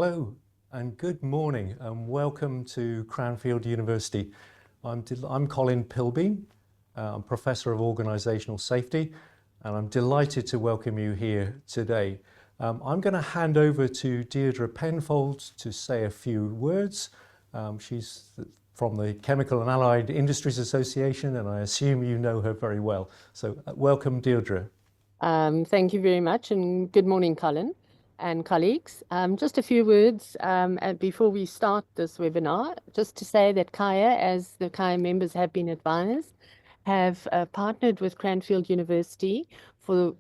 Hello and good morning and welcome to Cranfield University. I'm Colin Pilbeam. I'm Professor of Organisational Safety and I'm delighted to welcome you here today. I'm going to hand over to Deirdre Penfold to say a few words. She's from the Chemical and Allied Industries Association and I assume you know her very well. So welcome, Deirdre. Thank you very much and good morning, Colin and colleagues. Just a few words before we start this webinar, just to say that CAIA, as the CAIA members have been advised, have partnered with Cranfield University for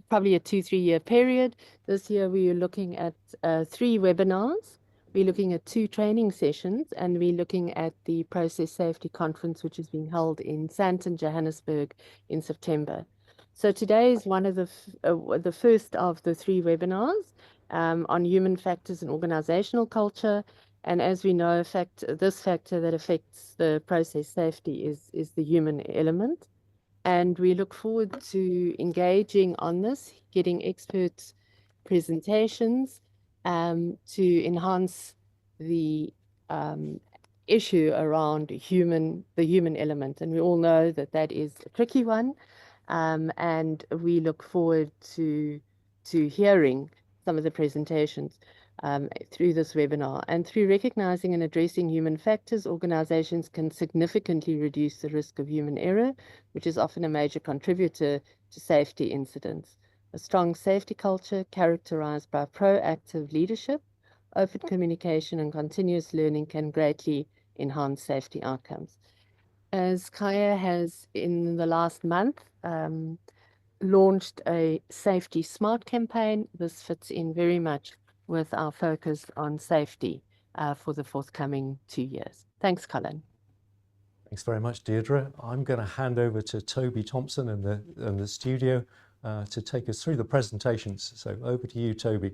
probably a 2-3 year period. This year we are looking at 3 webinars. We're looking at 2 training sessions and we're looking at the Process Safety Conference, which is being held in Sandton, Johannesburg in September. So today is one of the first of the 3 webinars on human factors and organizational culture. And as we know, this factor that affects the process safety is the human element. And we look forward to engaging on this, getting experts' presentations to enhance the issue around the human element. And we all know that that is a tricky one. And we look forward to hearing some of the presentations through this webinar. And through recognizing and addressing human factors, organizations can significantly reduce the risk of human error, which is often a major contributor to safety incidents. A strong safety culture characterized by proactive leadership, open communication, and continuous learning can greatly enhance safety outcomes. As CAIA has in the last month launched a Safety Smart campaign, this fits in very much with our focus on safety for the forthcoming 2 years. Thanks, Colin. Thanks very much, Deirdre. I'm going to hand over to Toby Thompson in the studio to take us through the presentations. So over to you, Toby.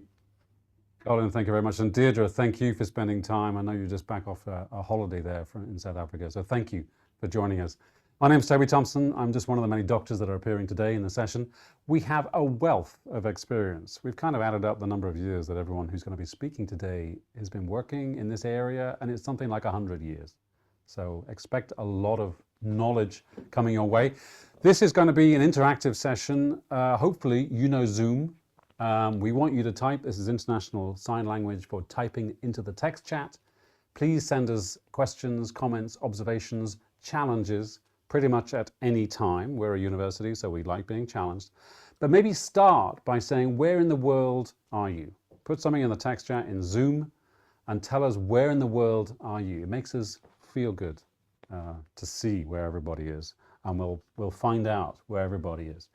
Colin, thank you very much. And Deirdre, thank you for spending time. I know you're just back off a holiday there in South Africa, so thank you for joining us. My name is Toby Thompson. I'm just one of the many doctors that are appearing today in the session. We have a wealth of experience. We've kind of added up the number of years that everyone who's going to be speaking today has been working in this area, and it's something like 100 years. So expect a lot of knowledge coming your way. This is going to be an interactive session. Hopefully you know Zoom. We want you to type. This is international sign language for typing into the text chat. Please send us questions, comments, observations, challenges, pretty much at any time. We're a university, so we like being challenged. But maybe start by saying, where in the world are you? Put something in the text chat in Zoom and tell us where in the world are you. It makes us feel good to see where everybody is, and we'll find out where everybody is.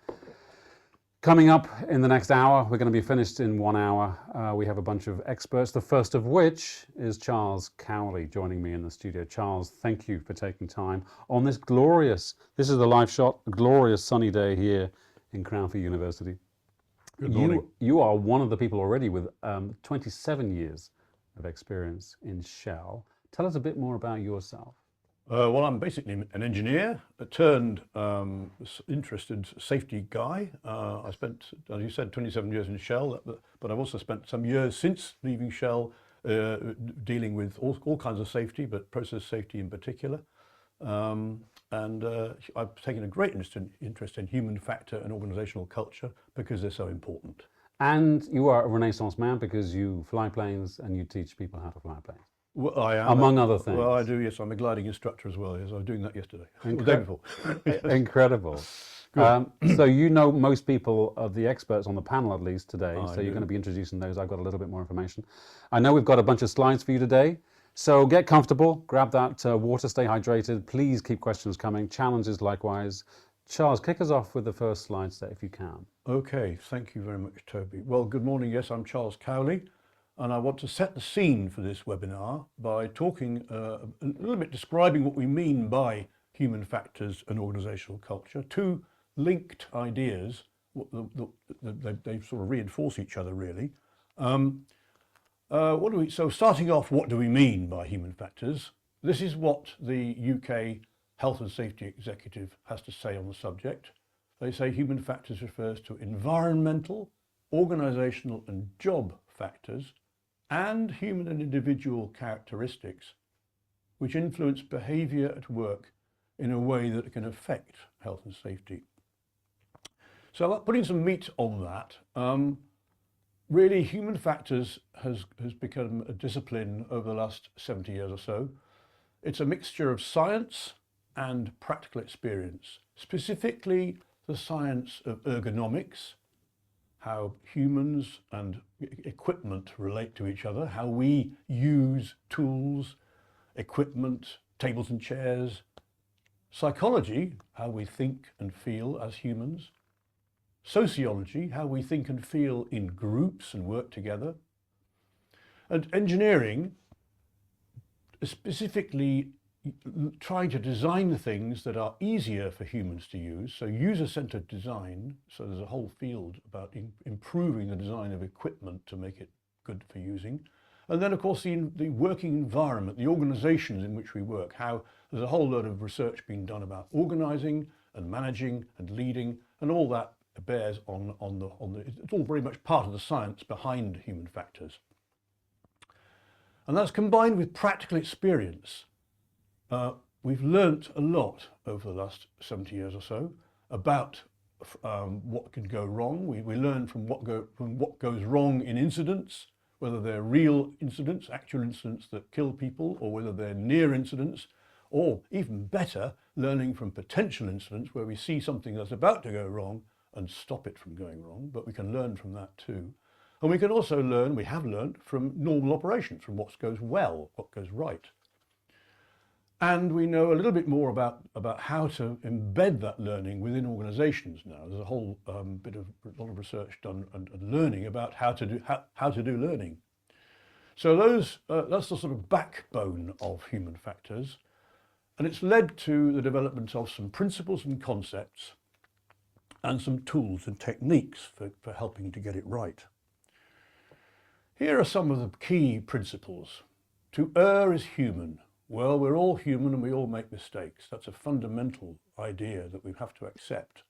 Coming up in the next hour, we're going to be finished in 1 hour. We have a bunch of experts, the first of which is Charles Cowley joining me in the studio. Charles, thank you for taking time on this this is the live shot, a glorious sunny day here in Cranfield University. Good morning. You are one of the people already with 27 years of experience in Shell. Tell us a bit more about yourself. Well, I'm basically an engineer, a turned interested safety guy. I spent, as you said, 27 years in Shell, but I've also spent some years since leaving Shell dealing with all kinds of safety, but process safety in particular. And I've taken a great interest in human factor and organizational culture because they're so important. And you are a Renaissance man because you fly planes and you teach people how to fly planes. Well, I am. Among other things. Well, I do, yes. I'm a gliding instructor as well. Yes, I was doing that yesterday, or the day before. Incredible. So you know most people of the experts on the panel at least today, so you're going to be introducing those. I've got a little bit more information. I know we've got a bunch of slides for you today, so get comfortable, grab that water, stay hydrated. Please keep questions coming, challenges likewise. Charles, kick us off with the first slide set if you can. Okay, thank you very much, Toby. Well, good morning. Yes, I'm Charles Cowley. And I want to set the scene for this webinar by talking a little bit, describing what we mean by human factors and organizational culture. 2 linked ideas, they sort of reinforce each other really. So starting off, what do we mean by human factors? This is what the UK Health and Safety Executive has to say on the subject. They say human factors refers to environmental, organizational and job factors and human and individual characteristics which influence behaviour at work in a way that can affect health and safety. So putting some meat on that, really human factors has become a discipline over the last 70 years or so. It's a mixture of science and practical experience, specifically the science of ergonomics, how humans and equipment relate to each other, how we use tools, equipment, tables and chairs, psychology, how we think and feel as humans, sociology, how we think and feel in groups and work together, and engineering, specifically trying to design things that are easier for humans to use, so user-centered design. So there's a whole field about improving the design of equipment to make it good for using. And then, of course, the working environment, the organisations in which we work, how there's a whole load of research being done about organising and managing and leading, and all that bears on the, it's all very much part of the science behind human factors. And that's combined with practical experience. We've learnt a lot over the last 70 years or so about what can go wrong. We learn from what goes wrong in incidents, whether they're real incidents, actual incidents that kill people, or whether they're near incidents, or even better, learning from potential incidents where we see something that's about to go wrong and stop it from going wrong, but we can learn from that too. And we can also learn, we have learned, from normal operations, from what goes well, what goes right. And we know a little bit more about how to embed that learning within organisations now. There's a whole lot of research done and learning about how to do learning. So that's the sort of backbone of human factors, and it's led to the development of some principles and concepts and some tools and techniques for helping to get it right. Here are some of the key principles. To err is human. Well, we're all human and we all make mistakes. That's a fundamental idea that we have to accept.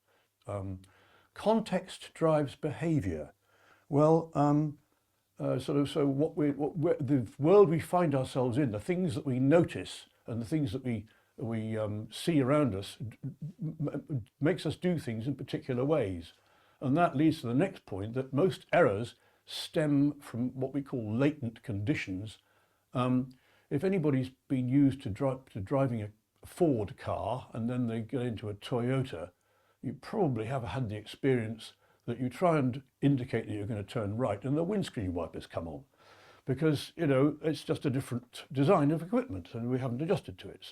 Context drives behaviour. Well, the world we find ourselves in, the things that we notice and the things that we see around us makes us do things in particular ways. And that leads to the next point, that most errors stem from what we call latent conditions. If anybody's been used to driving a Ford car and then they get into a Toyota, you probably have had the experience that you try and indicate that you're going to turn right and the windscreen wipers come on, because it's just a different design of equipment and we haven't adjusted to it.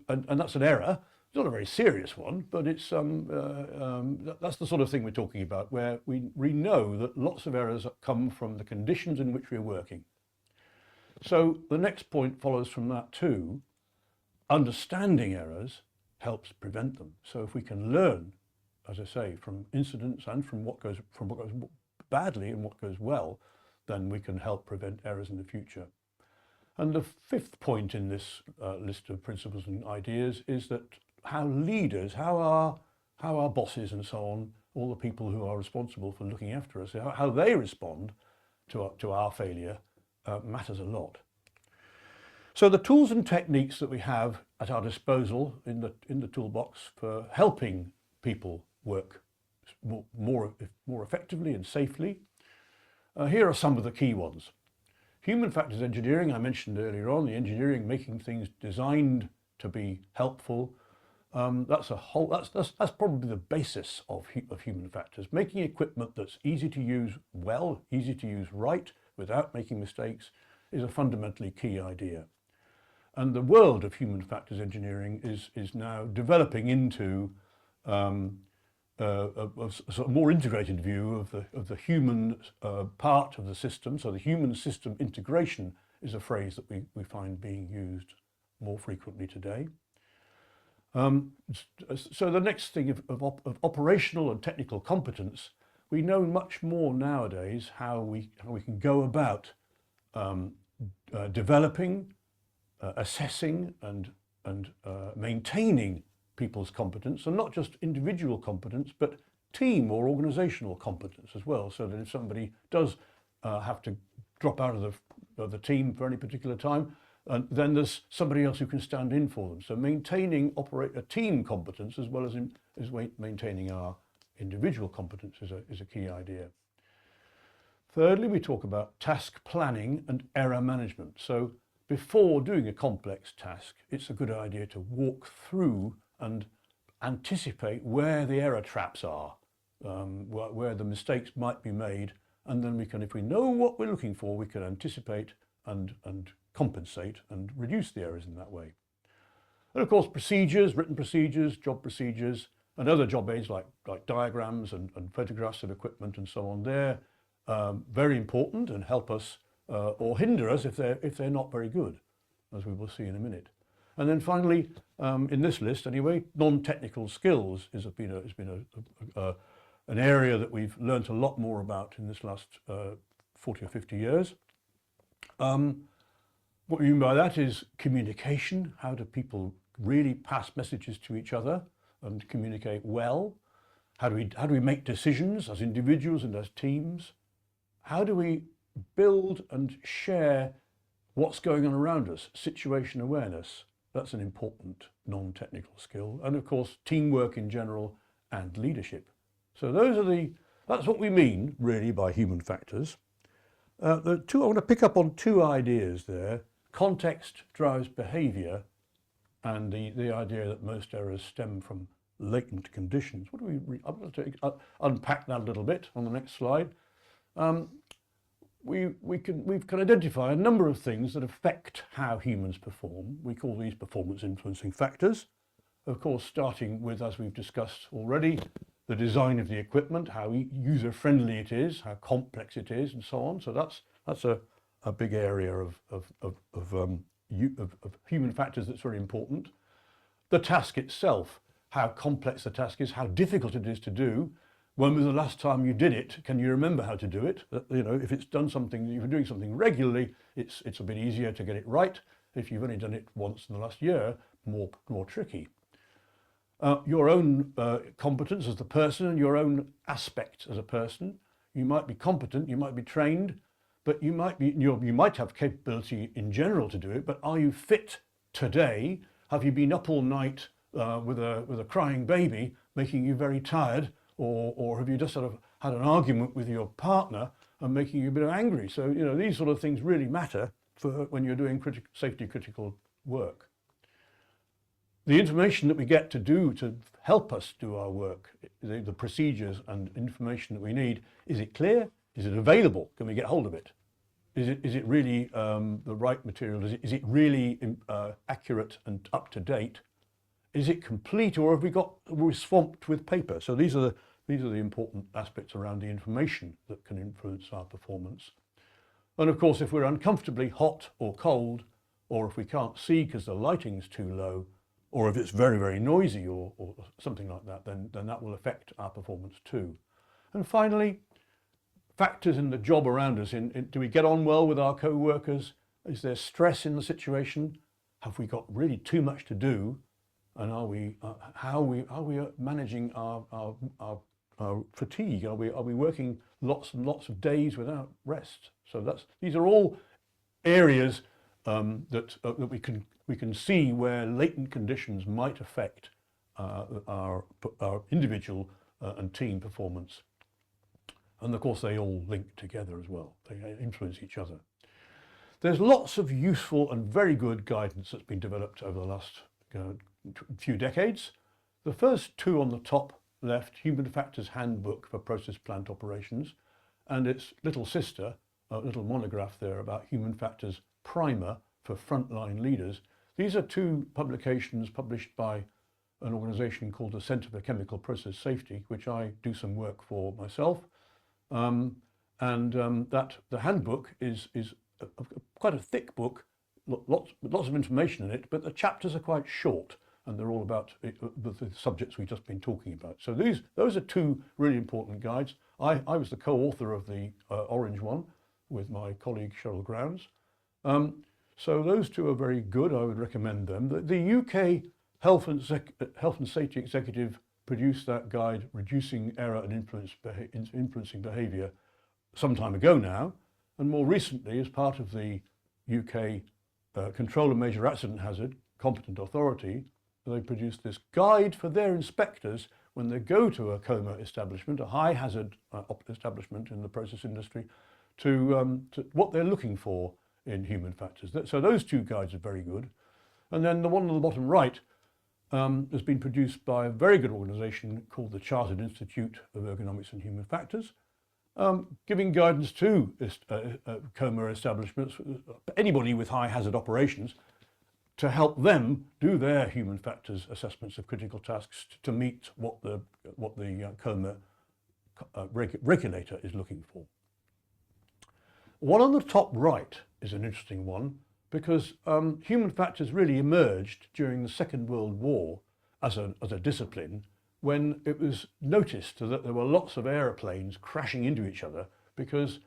And that's an error. It's not a very serious one, but it's that's the sort of thing we're talking about, where we know that lots of errors come from the conditions in which we're working. So the next point follows from that too. Understanding errors helps prevent them. So if we can learn, as I say, from incidents and from what goes badly and what goes well, then we can help prevent errors in the future. And the fifth point in this list of principles and ideas is that how leaders, how our bosses and so on, all the people who are responsible for looking after us, how they respond to our failure matters a lot. So the tools and techniques that we have at our disposal in the toolbox for helping people work more effectively and safely, here are some of the key ones. Human factors engineering, I mentioned earlier on, the engineering making things designed to be helpful. That's probably the basis of human factors. Making equipment that's easy to use well, easy to use right, without making mistakes, is a fundamentally key idea. And the world of human factors engineering is now developing into a sort of more integrated view of the human part of the system. So the human system integration is a phrase that we find being used more frequently today. So the next thing of operational and technical competence, we know much more nowadays how we can go about developing, assessing and maintaining people's competence, and not just individual competence, but team or organisational competence as well, so that if somebody does have to drop out of the team for any particular time, and then there's somebody else who can stand in for them. So maintaining a team competence as well as maintaining our individual competence is a key idea. Thirdly, we talk about task planning and error management. So before doing a complex task, it's a good idea to walk through and anticipate where the error traps are, where the mistakes might be made, and then we can, if we know what we're looking for, we can anticipate and compensate and reduce the errors in that way. And of course, procedures, written procedures, job procedures, and other job aids like diagrams and photographs of equipment and so on, they're very important and help us or hinder us if they're not very good, as we will see in a minute. And then finally, in this list anyway, non-technical skills has been an area that we've learnt a lot more about in this last 40 or 50 years. What we mean by that is communication. How do people really pass messages to each other and communicate well? How do we make decisions as individuals and as teams? How do we build and share what's going on around us? Situation awareness, that's an important non-technical skill. And of course, teamwork in general and leadership. So that's what we mean really by human factors. I want to pick up on two ideas there. Context drives behaviour, and the idea that most errors stem from latent conditions. I'm going to unpack that a little bit on the next slide. We can identify a number of things that affect how humans perform. We call these performance influencing factors. Of course, starting with, as we've discussed already, the design of the equipment, how user-friendly it is, how complex it is, and so on. So that's a big area of human factors that's very important. The task itself, how complex the task is, how difficult it is to do. When was the last time you did it? Can you remember how to do it? You know, if you're doing something regularly, it's a bit easier to get it right. If you've only done it once in the last year, more tricky. Your own competence as the person and your own aspect as a person. You might be competent, you might be trained, but you might have capability in general to do it, but are you fit today? Have you been up all night with a crying baby, making you very tired? Or have you just sort of had an argument with your partner and making you a bit angry? So, you know, these sort of things really matter for when you're doing safety critical work. The information that we get to help us do our work, the procedures and information that we need, is it clear? Is it available? Can we get hold of it? Is it really the right material? Is it really accurate and up to date? Is it complete, or we're swamped with paper? So these are the important aspects around the information that can influence our performance. And of course, if we're uncomfortably hot or cold, or if we can't see because the lighting's too low, or if it's very, very noisy or something like that, then that will affect our performance too. And finally, factors in the job around us. Do we get on well with our co-workers? Is there stress in the situation? Have we got really too much to do? And how are we managing our fatigue? Are we working lots and lots of days without rest? So these are all areas that we can see where latent conditions might affect our individual and team performance. And of course, they all link together as well. They influence each other. There's lots of useful and very good guidance that's been developed over the last few decades. The first two on the top left, Human Factors Handbook for Process Plant Operations, and its little sister, a little monograph there about Human Factors Primer for Frontline Leaders. These are two publications published by an organisation called the Centre for Chemical Process Safety, which I do some work for myself. That the handbook is quite a thick book, lots of information in it, but the chapters are quite short, and they're all about the subjects we've just been talking about. So those are two really important guides. I was the co-author of the orange one with my colleague Cheryl Grounds. So those two are very good. I would recommend them. The UK Health and Safety Executive produced that guide, Reducing Error and Influencing Behaviour, some time ago now. And more recently, as part of the UK Control and Measure Accident Hazard Competent Authority, they produced this guide for their inspectors when they go to a COMA establishment, a high hazard establishment in the process industry, to what they're looking for in human factors. So those two guides are very good. And then the one on the bottom right has been produced by a very good organisation called the Chartered Institute of Ergonomics and Human Factors, giving guidance to COMA establishments, anybody with high hazard operations, to help them do their human factors assessments of critical tasks to meet what the COMA regulator is looking for. One on the top right is an interesting one, because human factors really emerged during the Second World War as a discipline, when it was noticed that there were lots of aeroplanes crashing into each other because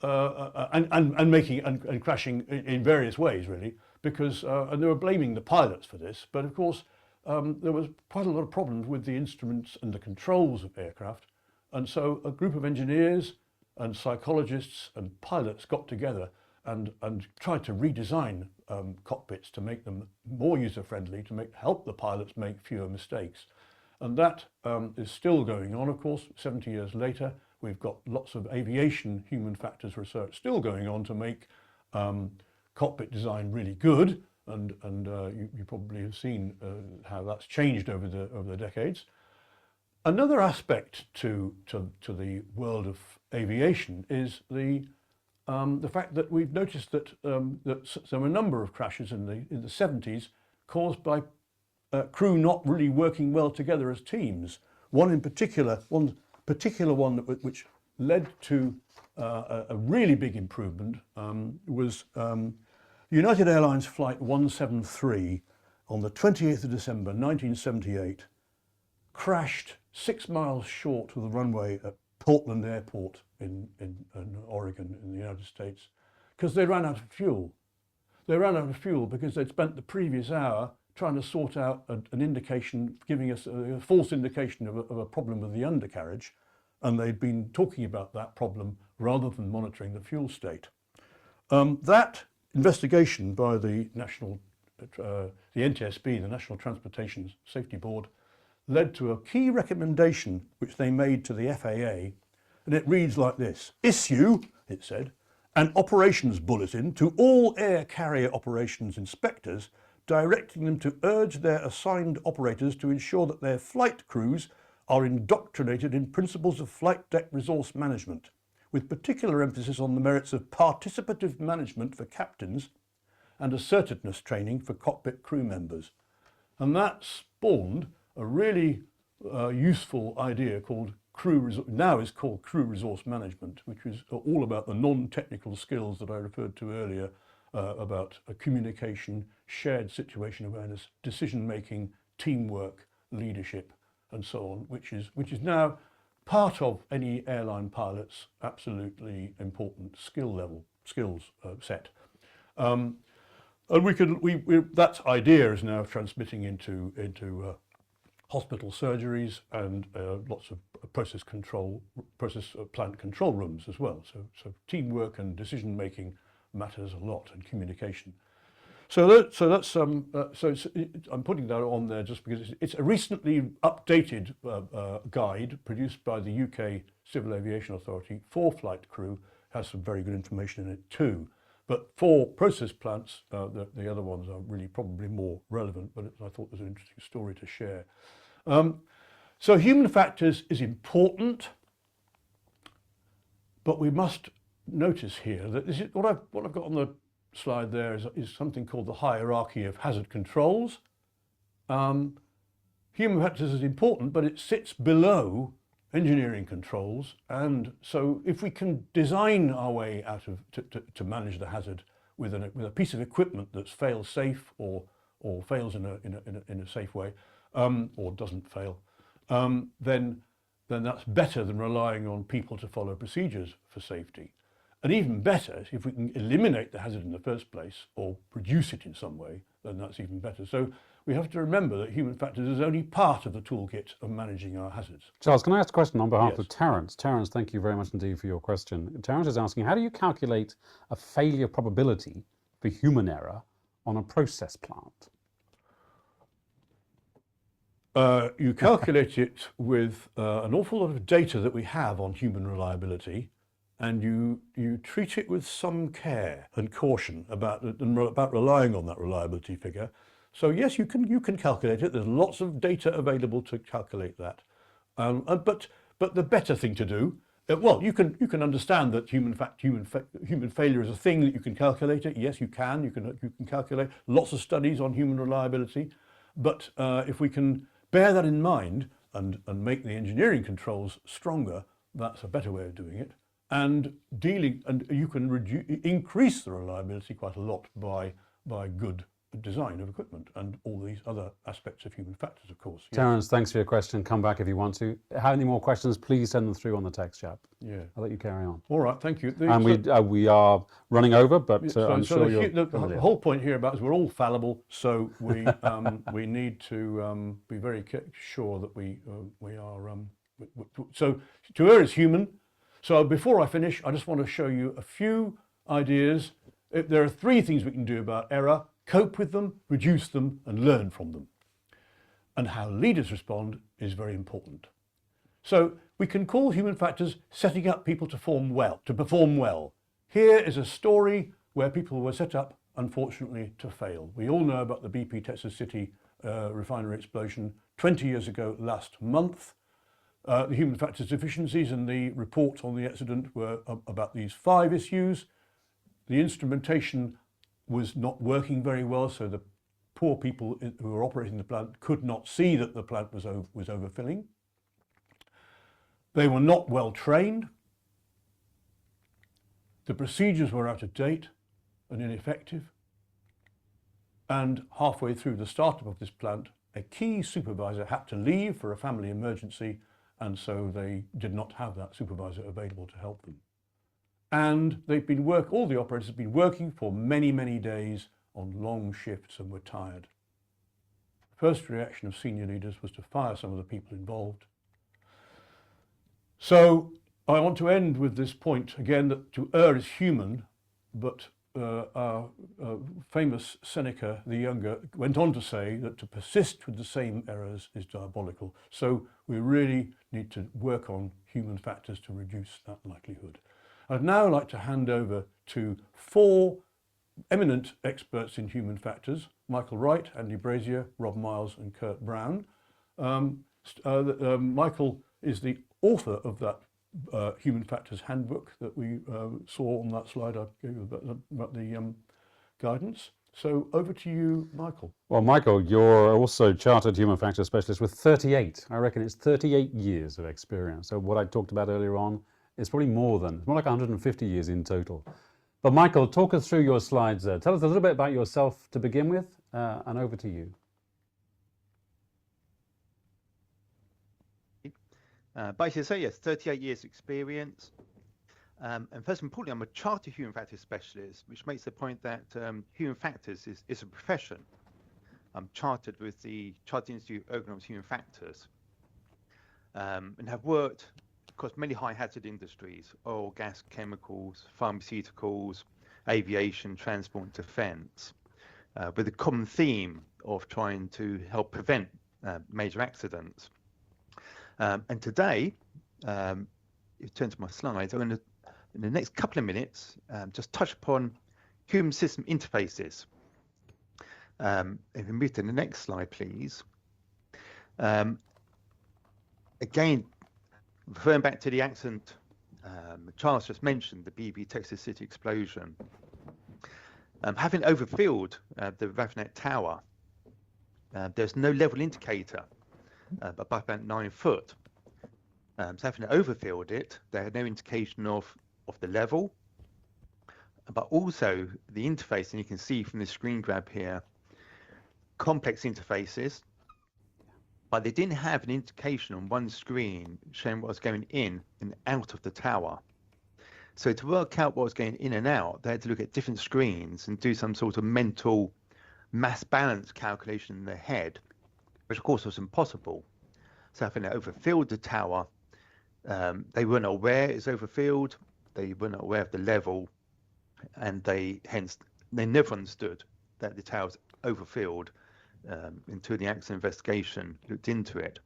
and crashing in various ways, really, because and they were blaming the pilots for this. But of course, there was quite a lot of problems with the instruments and the controls of aircraft, and so a group of engineers and psychologists and pilots got together and tried to redesign cockpits to make them more user-friendly, to help the pilots make fewer mistakes. And that is still going on, of course. 70 years later, we've got lots of aviation human factors research still going on to make cockpit design really good. And you probably have seen how that's changed over the decades. Another aspect to the world of aviation is the fact that we've noticed that there were a number of crashes in the 70s caused by crew not really working well together as teams. One particular one which led to a really big improvement was United Airlines Flight 173 on the 28th of December 1978 crashed 6 miles short of the runway at Portland Airport in Oregon in the United States, because they ran out of fuel. They ran out of fuel because they'd spent the previous hour trying to sort out an indication, giving us a false indication of a problem with the undercarriage, and they'd been talking about that problem rather than monitoring the fuel state. That investigation by the NTSB, the National Transportation Safety Board, led to a key recommendation which they made to the FAA, and it reads like this: issue, it said, an operations bulletin to all air carrier operations inspectors, directing them to urge their assigned operators to ensure that their flight crews are indoctrinated in principles of flight deck resource management, with particular emphasis on the merits of participative management for captains and assertiveness training for cockpit crew members. And that spawned a really useful idea called crew resource management, which is all about the non-technical skills that I referred to earlier, about communication, shared situation awareness, decision-making, teamwork, leadership, and so on, which is now part of any airline pilot's absolutely important skills set. And that idea is now transmitting into hospital surgeries and lots of process plant control rooms as well. So teamwork and decision making matters a lot, and communication. I'm putting that on there just because it's a recently updated guide produced by the UK Civil Aviation Authority for flight crew. Has some very good information in it too. But for process plants, the other ones are really probably more relevant, but I thought it was an interesting story to share. So human factors is important, but we must notice here that this is what I've got on the slide there is something called the hierarchy of hazard controls. Human factors is important, but it sits below engineering controls, and so if we can design our way out of to manage the hazard with a piece of equipment that's fail safe or fails in a safe way, or doesn't fail, then that's better than relying on people to follow procedures for safety. And even better, if we can eliminate the hazard in the first place or reduce it in some way, then that's even better. So we have to remember that human factors is only part of the toolkit of managing our hazards. Charles, can I ask a question on behalf Yes. of Terence? Terence, thank you very much indeed for your question. Terence is asking, how do you calculate a failure probability for human error on a process plant? You calculate it with an awful lot of data that we have on human reliability, and you treat it with some care and caution about relying on that reliability figure. So yes, you can calculate it. There's lots of data available to calculate that. But the better thing to do, well, you can understand that human failure is a thing that you can calculate it. Yes, you can calculate lots of studies on human reliability. But if we can bear that in mind and make the engineering controls stronger, that's a better way of doing it. And you can increase the reliability quite a lot by good design of equipment and all these other aspects of human factors, of course. Yes. Terence, thanks for your question. Come back if you want to. Have any more questions, please send them through on the text chat. Yeah. I'll let you carry on. All right, thank you. And we are running over, but I'm sure the whole point here about is we're all fallible, so we we need to be very sure that we are. So to err is human. So before I finish, I just want to show you a few ideas. There are 3 things we can do about error: cope with them, reduce them, and learn from them. And how leaders respond is very important. So we can call human factors setting up people to perform well. Here is a story where people were set up, unfortunately, to fail. We all know about the BP Texas City refinery explosion 20 years ago last month. The human factors deficiencies in the report on the accident were about these 5 issues. The instrumentation was not working very well, so the poor people who were operating the plant could not see that the plant was overfilling. They were not well trained. The procedures were out of date and ineffective. And halfway through the startup of this plant, a key supervisor had to leave for a family emergency, and so they did not have that supervisor available to help them. And all the operators had been working for many, many days on long shifts and were tired. The first reaction of senior leaders was to fire some of the people involved. So I want to end with this point again, that to err is human, but our famous Seneca the Younger went on to say that to persist with the same errors is diabolical. So we really need to work on human factors to reduce that likelihood. I'd now like to hand over to 4 eminent experts in human factors: Michael Wright, Andy Brazier, Rob Miles and Kurt Brown. Michael is the author of that Human Factors Handbook that we saw on that slide I gave you about the guidance. So over to you, Michael. Well, Michael, you're also Chartered Human Factors Specialist with 38. I reckon it's 38 years of experience. So what I talked about earlier on, it's probably more like 150 years in total. But Michael, talk us through your slides there. Tell us a little bit about yourself to begin with, and over to you. Basically, so yes, 38 years experience. And first and importantly, I'm a Chartered Human Factors Specialist, which makes the point that human factors is a profession. I'm chartered with the Chartered Institute of Ergonomics Human Factors, and have worked across many high hazard industries: oil, gas, chemicals, pharmaceuticals, aviation, transport and defence, with a common theme of trying to help prevent major accidents. And today, if you turn to my slides, I'm going to, in the next couple of minutes, just touch upon human system interfaces. If we move to the next slide, please. Again, referring back to the accident Charles just mentioned, the BP Texas City explosion. Having overfilled the Rafinet Tower, there's no level indicator above about 9 foot. So having overfilled it, they had no indication of the level, but also the interface, and you can see from the screen grab here, complex interfaces, but they didn't have an indication on one screen showing what was going in and out of the tower. So to work out what was going in and out, they had to look at different screens and do some sort of mental mass balance calculation in their head, which of course was impossible. So if they overfilled the tower, they weren't aware it's overfilled, they weren't aware of the level, and they never understood that the tower's overfilled until the accident investigation looked into it.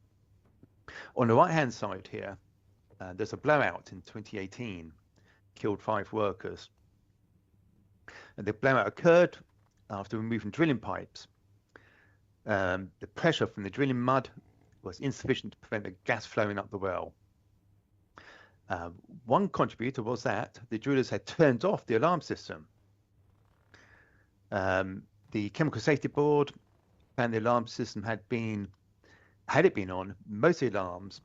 On the right-hand side here, there's a blowout in 2018, killed 5 workers. And the blowout occurred after removing drilling pipes. The pressure from the drilling mud was insufficient to prevent the gas flowing up the well. One contributor was that the drillers had turned off the alarm system. The Chemical Safety Board found the alarm system had it been on, most of the alarms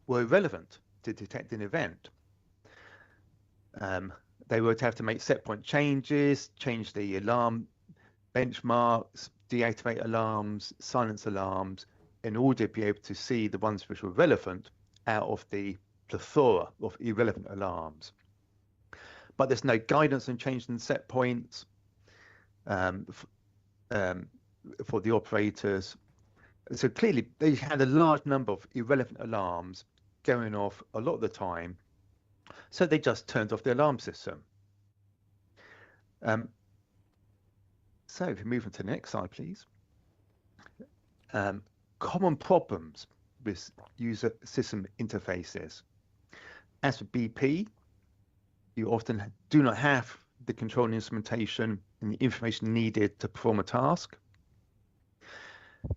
were irrelevant to detect an event. They were to have to make set point changes, change the alarm benchmarks, deactivate alarms, silence alarms, in order to be able to see the ones which were relevant out of the plethora of irrelevant alarms. But there's no guidance on changing set points for the operators. So clearly they had a large number of irrelevant alarms going off a lot of the time, so they just turned off the alarm system. So if you move on to the next slide, please. Common problems with user system interfaces. As for BP, you often do not have the control and instrumentation and the information needed to perform a task.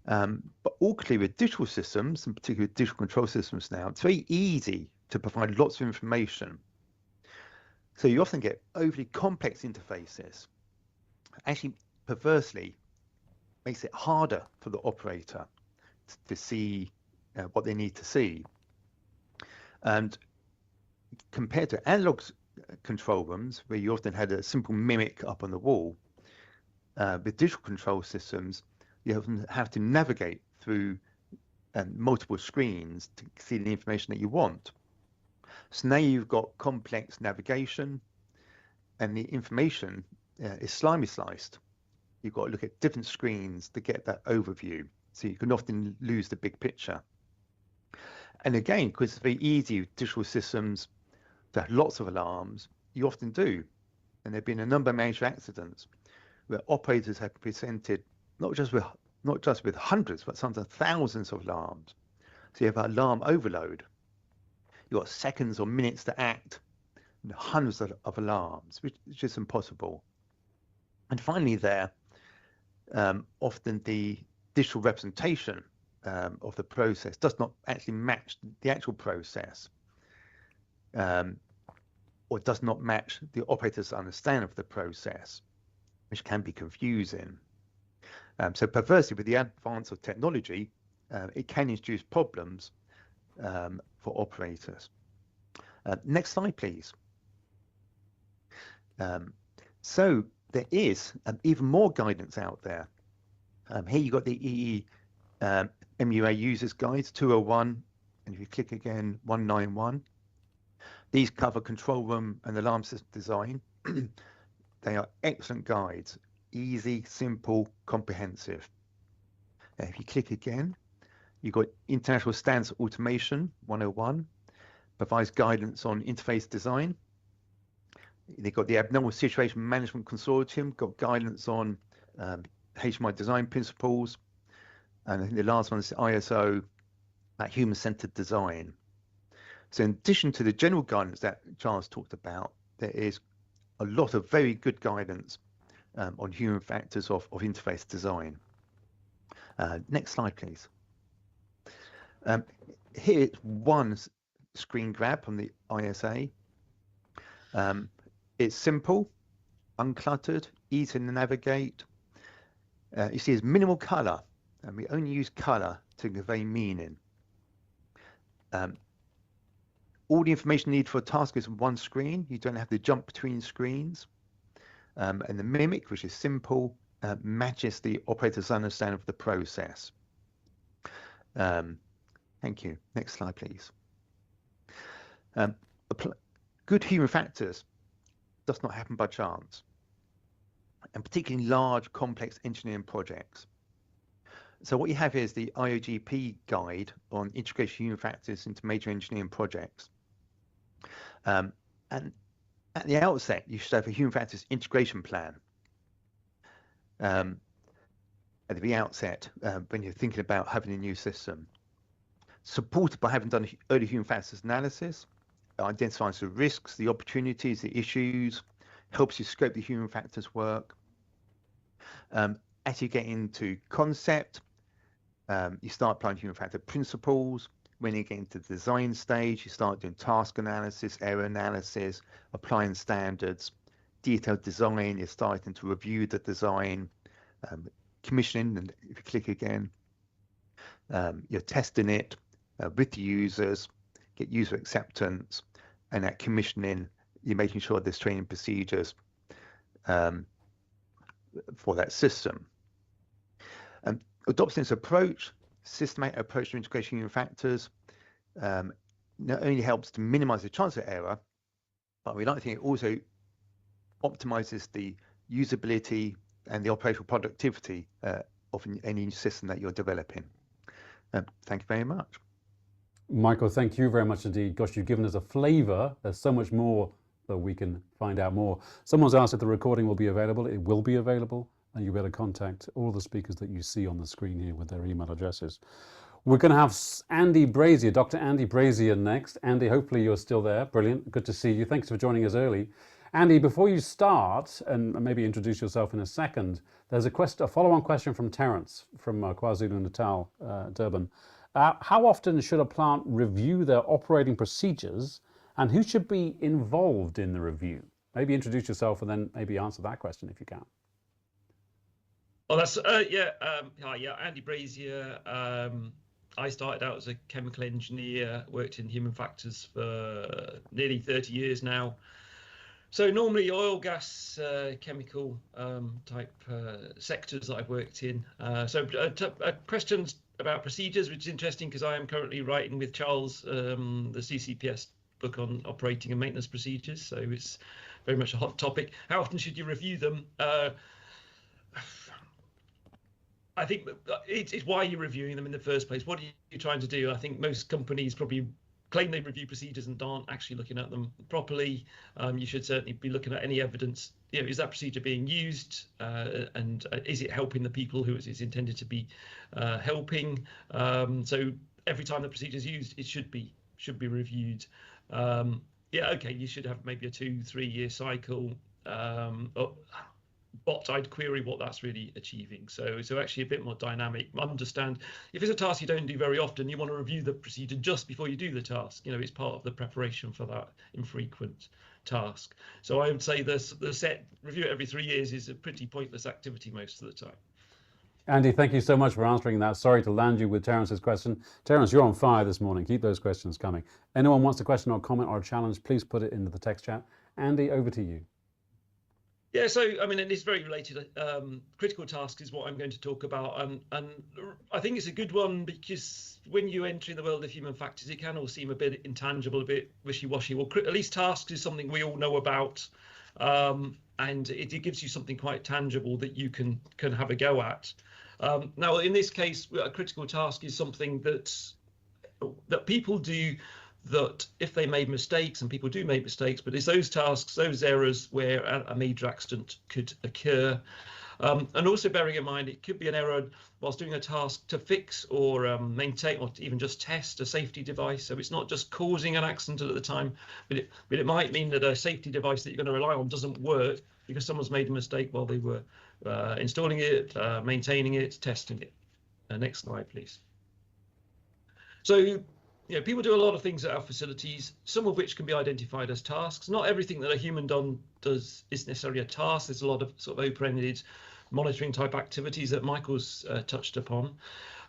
But all clear with digital systems, and particularly with digital control systems now, it's very easy to provide lots of information. So you often get overly complex interfaces. Actually, perversely, makes it harder for the operator to see what they need to see. And compared to analog control rooms, where you often had a simple mimic up on the wall, with digital control systems, you often have to navigate through multiple screens to see the information that you want. So now you've got complex navigation, and the information is slimy sliced. You've got to look at different screens to get that overview, so you can often lose the big picture. And again, because it's very easy with digital systems to have lots of alarms, you often do. And there have been a number of major accidents where operators have presented not just with hundreds, but sometimes thousands of alarms. So you have alarm overload. You've got seconds or minutes to act, and hundreds of alarms, which is just impossible. And finally there, often the digital representation of the process does not actually match the actual process, or does not match the operator's understanding of the process, which can be confusing. So perversely, with the advance of technology, it can introduce problems for operators. Next slide, please. So there is even more guidance out there. Here you've got the EE MUA Users Guides 201, and if you click again, 191. These cover control room and alarm system design. They are excellent guides, easy, simple, comprehensive. Now, if you click again, you've got International Standards Automation 101, provides guidance on interface design. They've got the Abnormal Situation Management Consortium, got guidance on HMI design principles. And I think the last one is ISO, human-centered design. So in addition to the general guidance that Charles talked about, there is a lot of very good guidance on human factors of interface design. Next slide, please. Here's one screen grab from the ISA. It's simple, uncluttered, easy to navigate. You see there's minimal color, and we only use color to convey meaning. All the information needed for a task is on one screen. You don't have to jump between screens. And the mimic, which is simple, matches the operator's understanding of the process. Thank you. Next slide, please. Good human factors does not happen by chance. and particularly large, complex engineering projects. So what you have here is the IOGP guide on integration of human factors into major engineering projects. And at the outset, you should have a human factors integration plan. At the very outset, when you're thinking about having a new system, supported by having done early human factors analysis, identifies the risks, the opportunities, the issues, helps you scope the human factors work. As you get into concept, you start applying human factor principles. When you get into the design stage, you start doing task analysis, error analysis, applying standards. Detailed design, you're starting to review the design. Commissioning, and if you click again, you're testing it with the users, get user acceptance, and at commissioning, you're making sure there's training procedures for that system. Adopting this approach, systematic approach to integration of human factors, not only helps to minimize the chance of error, but we like to think it also optimizes the usability and the operational productivity of any system that you're developing. Thank you very much. Michael, thank you very much indeed. Gosh, you've given us a flavour. There's so much more that we can find out more. Someone's asked if the recording will be available. It will be available, and you'll be able to contact all the speakers that you see on the screen here with their email addresses. We're going to have Andy Brazier, Dr. Andy Brazier next. Andy, hopefully you're still there. Brilliant. Good to see you. Thanks for joining us early. Andy, before you start, and maybe introduce yourself in a second, there's a follow-on question from Terence from KwaZulu-Natal, Durban. How often should a plant review their operating procedures, and who should be involved in the review? Maybe introduce yourself and then maybe answer that question if you can. Well, that's Andy Brazier. I started out as a chemical engineer, worked in human factors for nearly 30 years now. So normally oil, gas, chemical type sectors that I've worked in. Questions about procedures, which is interesting because I am currently writing with Charles the CCPS book on operating and maintenance procedures. So it's very much a hot topic. How often should you review them? I think it's why you're reviewing them in the first place. What are you trying to do? I think most companies probably claim they review procedures and aren't actually looking at them properly. You should certainly be looking at any evidence. Is that procedure being used, and is it helping the people who it's intended to be helping? So every time the procedure is used, it should be reviewed. You should have maybe a 2-3 year cycle. But I'd query what that's really achieving. So actually a bit more dynamic. Understand if it's a task you don't do very often, you want to review the procedure just before you do the task. It's part of the preparation for that infrequent task. So I would say the set review every 3 years is a pretty pointless activity most of the time. Andy, thank you so much for answering that. Sorry to land you with Terence's question. Terence, you're on fire this morning. Keep those questions coming. Anyone wants a question or comment or a challenge, please put it into the text chat. Andy, over to you. Yeah, so I mean, it's very related. Critical tasks is what I'm going to talk about, and I think it's a good one because when you enter in the world of human factors, it can all seem a bit intangible, a bit wishy-washy. Well, at least tasks is something we all know about, and it gives you something quite tangible that you can have a go at. Now, in this case, a critical task is something that people do. That if they made mistakes, and people do make mistakes, but it's those tasks, those errors where a major accident could occur. And also bearing in mind, it could be an error whilst doing a task to fix or maintain or even just test a safety device. So it's not just causing an accident at the time, but it might mean that a safety device that you're going to rely on doesn't work because someone's made a mistake while they were installing it, maintaining it, testing it. Next slide, please. So people do a lot of things at our facilities, some of which can be identified as tasks. Not everything that a human does is necessarily a task. There's a lot of sort of open-ended monitoring type activities that Michael's touched upon.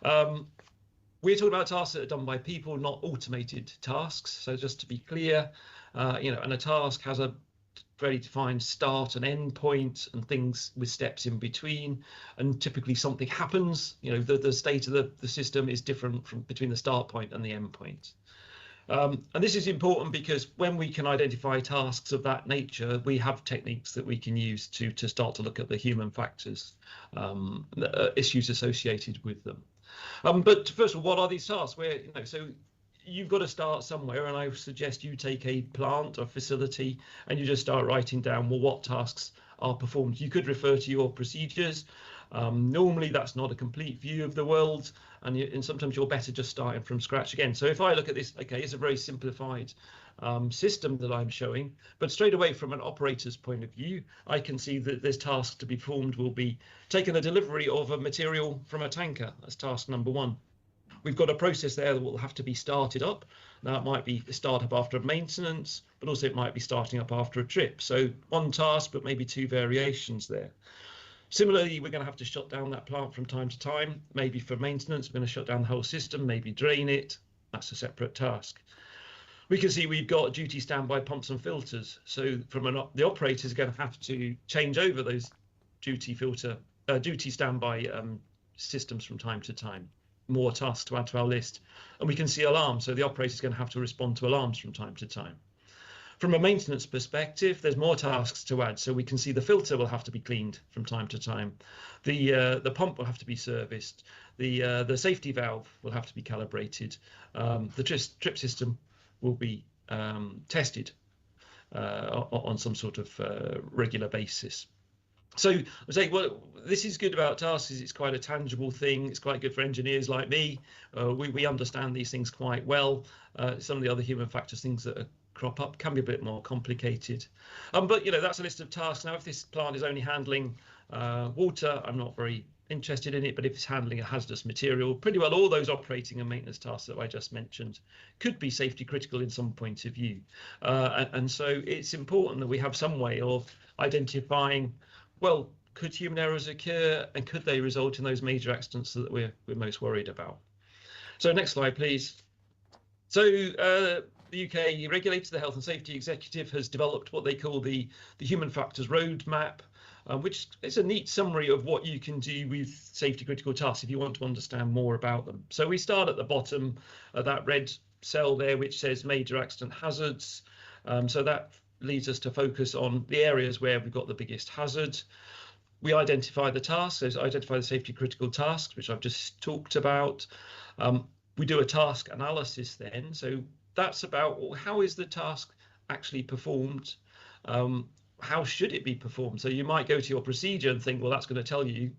We're talking about tasks that are done by people, not automated tasks. So just to be clear, and a task has a very defined start and end point and things with steps in between, and typically something happens. The state of the system is different between the start point and the end point. And this is important because when we can identify tasks of that nature, we have techniques that we can use to start to look at the human factors, issues associated with them. But first of all, what are these tasks? So you've got to start somewhere, and I suggest you take a plant or facility and you just start writing down, well, what tasks are performed. You could refer to your procedures. Normally that's not a complete view of the world, and sometimes you're better just starting from scratch again. So if I look at this, okay, it's a very simplified system that I'm showing, but straight away from an operator's point of view, I can see that there's tasks to be performed will be taking a delivery of a material from a tanker. That's task number one. We've got a process there that will have to be started up. Now it might be a startup after maintenance, but also it might be starting up after a trip. So one task, but maybe two variations there. Similarly, we're going to have to shut down that plant from time to time. Maybe for maintenance, we're going to shut down the whole system, maybe drain it. That's a separate task. We can see we've got duty standby pumps and filters. So the operator is going to have to change over those duty standby systems from time to time. More tasks to add to our list. And we can see alarms. So the operator is going to have to respond to alarms from time to time. From a maintenance perspective, there's more tasks to add. So we can see the filter will have to be cleaned from time to time. The pump will have to be serviced. The safety valve will have to be calibrated. The trip system will be tested on some sort of regular basis. So I say, well, this is good about tasks. It's quite a tangible thing. It's quite good for engineers like me. We understand these things quite well. Some of the other human factors, things that crop up, can be a bit more complicated. But that's a list of tasks. Now, if this plant is only handling water, I'm not very interested in it. But if it's handling a hazardous material, pretty well all those operating and maintenance tasks that I just mentioned could be safety critical in some point of view. And so it's important that we have some way of identifying, well, could human errors occur, and could they result in those major accidents that we're most worried about? So next slide, please. So the UK regulator, the Health and Safety Executive, has developed what they call the Human Factors Roadmap, which is a neat summary of what you can do with safety critical tasks if you want to understand more about them. So we start at the bottom of that red cell there, which says major accident hazards. So that leads us to focus on the areas where we've got the biggest hazard. We identify the tasks, so identify the safety critical tasks, which I've just talked about. We do a task analysis then. So that's about, well, how is the task actually performed? How should it be performed? So you might go to your procedure and think, well, that's going to tell you.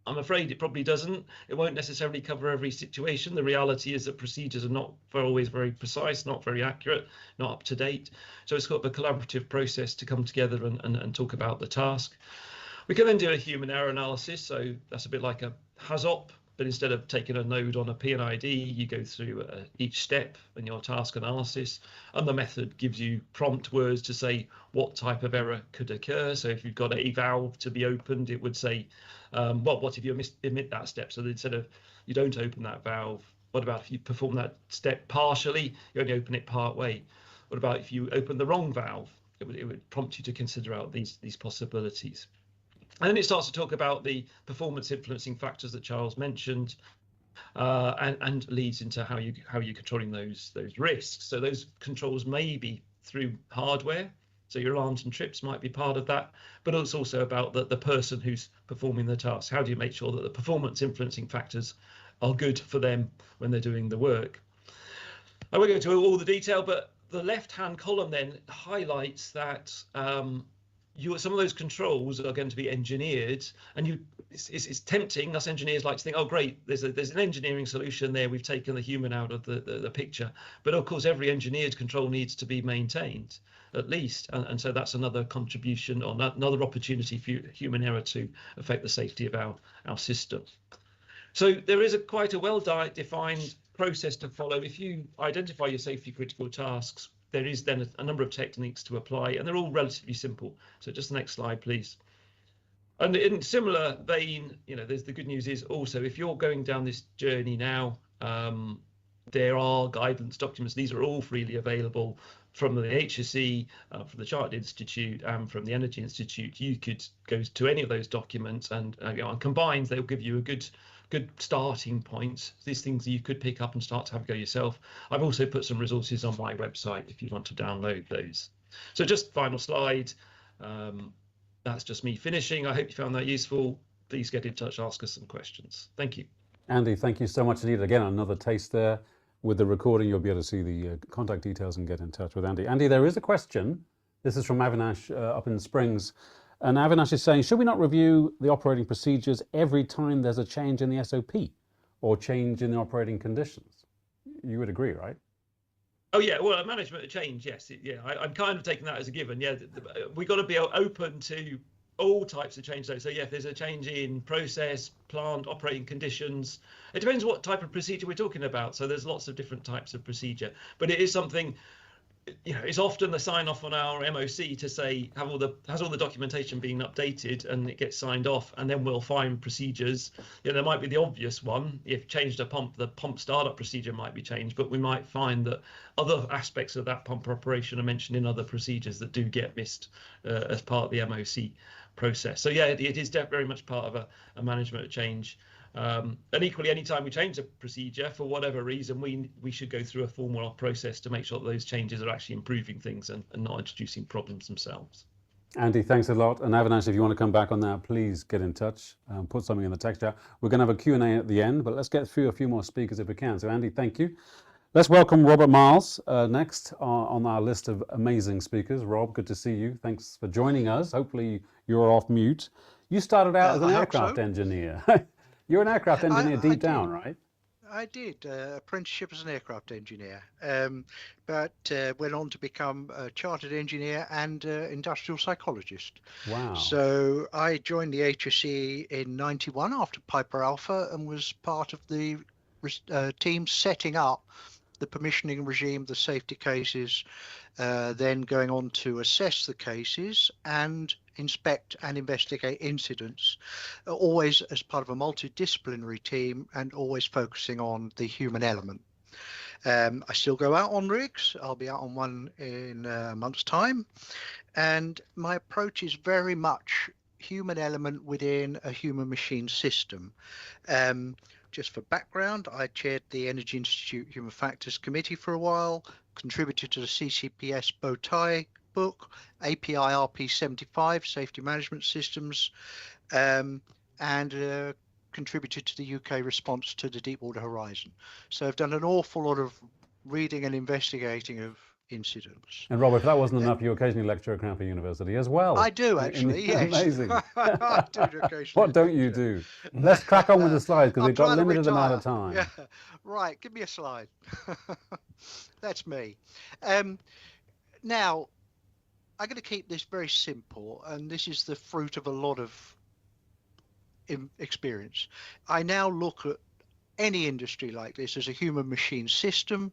I'm afraid it probably doesn't. It won't necessarily cover every situation. The reality is that procedures are not always very precise, not very accurate, not up to date. So it's got a collaborative process to come together and talk about the task. We can then do a human error analysis. So that's a bit like a HAZOP, but instead of taking a node on a P&ID, you go through each step in your task analysis, and the method gives you prompt words to say what type of error could occur. So if you've got a valve to be opened, it would say, well, what if you omit that step? So instead of you don't open that valve, what about if you perform that step partially, you only open it part way? What about if you open the wrong valve? It would prompt you to consider out these possibilities. And then it starts to talk about the performance influencing factors that Charles mentioned, and leads into how you're controlling those risks. So those controls may be through hardware. So your alarms and trips might be part of that, but it's also about the person who's performing the task. How do you make sure that the performance influencing factors are good for them when they're doing the work? I won't go into all the detail, but the left-hand column then highlights that some of those controls are going to be engineered, and it's tempting. Us engineers like to think, oh great, there's an engineering solution there, we've taken the human out of the picture, but of course every engineered control needs to be maintained at least, and so that's another contribution or another opportunity for human error to affect the safety of our system. So there is quite a well-defined process to follow. If you identify your safety critical tasks, there is then a number of techniques to apply, and they're all relatively simple. So just the next slide, please. And in similar vein, there's the good news is also, if you're going down this journey now, there are guidance documents. These are all freely available from the HSE, from the Chartered Institute, and from the Energy Institute. You could go to any of those documents, and combined, they'll give you a good good starting points. These things you could pick up and start to have a go yourself. I've also put some resources on my website if you want to download those. So just final slide. That's just me finishing. I hope you found that useful. Please get in touch, ask us some questions. Thank you. Andy, thank you so much indeed. Again, another taste there. With the recording, you'll be able to see the contact details and get in touch with Andy. Andy, there is a question. This is from Avinash up in Springs. And Avinash is saying, should we not review the operating procedures every time there's a change in the SOP or change in the operating conditions? You would agree, right? Oh yeah, well, management of change, yes. I'm kind of taking that as a given. Yeah, we've got to be open to all types of change though. So yeah, if there's a change in process, plant, operating conditions, it depends what type of procedure we're talking about. So there's lots of different types of procedure, but it is something, it's often the sign off on our MOC to say, has all the documentation been updated, and it gets signed off, and then we'll find procedures. There might be the obvious one. If changed a pump, the pump startup procedure might be changed, but we might find that other aspects of that pump operation are mentioned in other procedures that do get missed as part of the MOC process. So yeah, it is very much part of a management of change. And equally, anytime we change a procedure for whatever reason, we should go through a formal process to make sure that those changes are actually improving things and not introducing problems themselves. Andy, thanks a lot. And Avinash, if you want to come back on that, please get in touch. Put something in the text chat. We're going to have a Q&A at the end, but let's get through a few more speakers if we can. So Andy, thank you. Let's welcome Robert Miles next on our list of amazing speakers. Rob, good to see you. Thanks for joining us. Hopefully you're off mute. You started out as an aircraft engineer. You're an aircraft engineer deep down, right? I did apprenticeship as an aircraft engineer, but went on to become a chartered engineer and industrial psychologist. Wow. So I joined the HSE in '91 after Piper Alpha and was part of the team setting up the permissioning regime, the safety cases, then going on to assess the cases and inspect and investigate incidents, always as part of a multidisciplinary team and always focusing on the human element. I still go out on rigs. I'll be out on one in a month's time. And my approach is very much human element within a human machine system. Just for background, I chaired the Energy Institute Human Factors Committee for a while, contributed to the CCPS Bowtie book, API RP75, Safety Management Systems, and contributed to the UK response to the Deepwater Horizon. So I've done an awful lot of reading and investigating of incidents. And Rob, if that wasn't enough, you occasionally lecture at Cranfield University as well. I do actually, yes. Amazing. I do occasionally. What don't you do? Let's crack on with the slides because we've got a limited amount of time. Yeah. Right, give me a slide. That's me. Now, I'm going to keep this very simple, and this is the fruit of a lot of experience. I now look at any industry like this as a human machine system.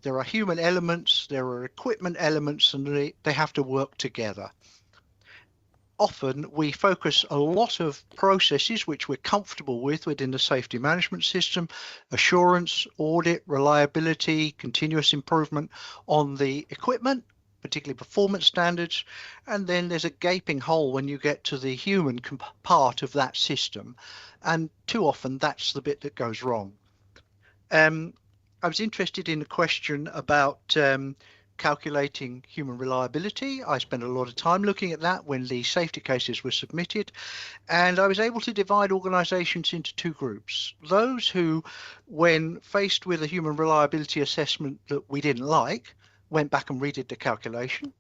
There are human elements, there are equipment elements, and they have to work together. Often we focus a lot of processes which we're comfortable with within the safety management system, assurance, audit, reliability, continuous improvement on the equipment, particularly performance standards, and then there's a gaping hole when you get to the human part of that system, and too often that's the bit that goes wrong. I was interested in a question about calculating human reliability. I spent a lot of time looking at that when the safety cases were submitted, and I was able to divide organisations into two groups. Those who, when faced with a human reliability assessment that we didn't like, went back and redid the calculation.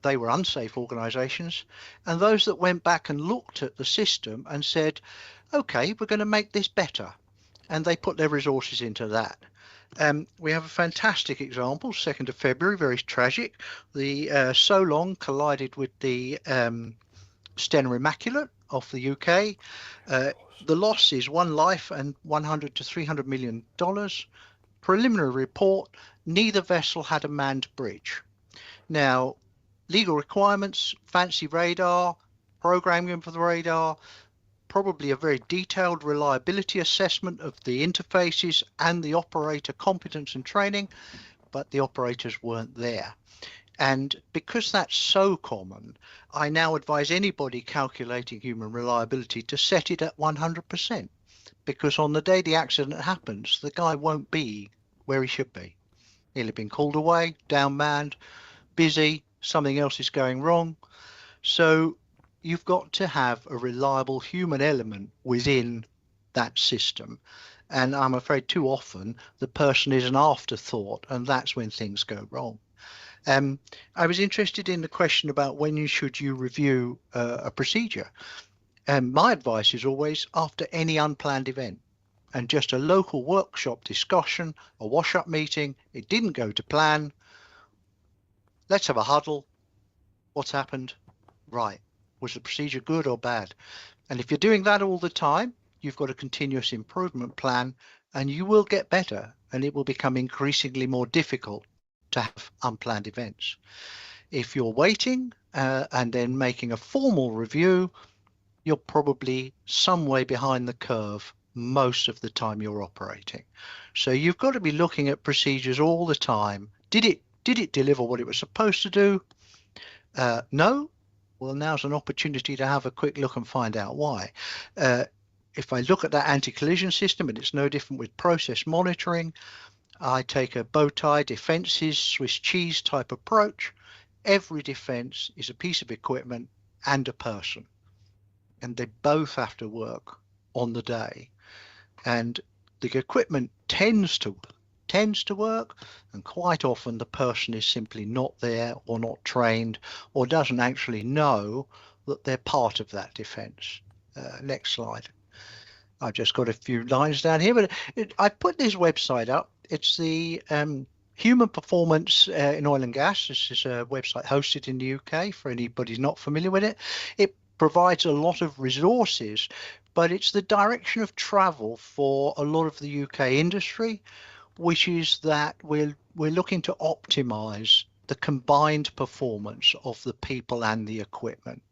They were unsafe organisations. And those that went back and looked at the system and said, okay, we're going to make this better. And they put their resources into that. We have a fantastic example, 2nd of February, very tragic. The Solong collided with the Stena Immaculate off the UK. The loss is 1 life and $100 to $300 million. Preliminary report, neither vessel had a manned bridge. Now, legal requirements, fancy radar, programming for the radar, probably a very detailed reliability assessment of the interfaces and the operator competence and training, but the operators weren't there. And because that's so common, I now advise anybody calculating human reliability to set it at 100%. because on the day the accident happens, the guy won't be where he should be. He'll have been called away, downmanned, busy, something else is going wrong. So you've got to have a reliable human element within that system. And I'm afraid too often the person is an afterthought, and that's when things go wrong. I was interested in the question about when should you review a procedure. My advice is always after any unplanned event, and just a local workshop discussion, a wash-up meeting, it didn't go to plan. Let's have a huddle. What's happened? Right. Was the procedure good or bad? And if you're doing that all the time, you've got a continuous improvement plan, and you will get better, and it will become increasingly more difficult to have unplanned events. If you're waiting and then making a formal review, you're probably some way behind the curve most of the time you're operating. So you've got to be looking at procedures all the time. Did it deliver what it was supposed to do? No? Well, now's an opportunity to have a quick look and find out why. If I look at that anti-collision system, and it's no different with process monitoring, I take a bow tie, defenses, Swiss cheese type approach. Every defense is a piece of equipment and a person, and they both have to work on the day. And the equipment tends to work, and quite often the person is simply not there or not trained or doesn't actually know that they're part of that defense. Next slide. I've just got a few lines down here, but I put this website up. It's the Human Performance in Oil and Gas. This is a website hosted in the UK for anybody not familiar with it. It provides a lot of resources, but it's the direction of travel for a lot of the UK industry, which is that we're looking to optimize the combined performance of the people and the equipment.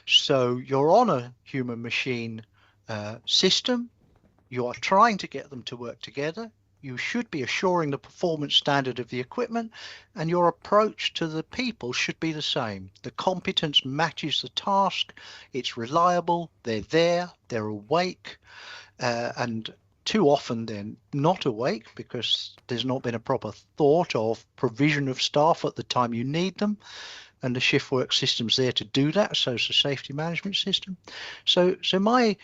So you're on a human machine system, you are trying to get them to work together, you should be assuring the performance standard of the equipment, and your approach to the people should be the same. The competence matches the task, it's reliable, they're there, they're awake, and too often they're not awake because there's not been a proper thought of provision of staff at the time you need them, and the shift work system's there to do that, so it's a safety management system. So my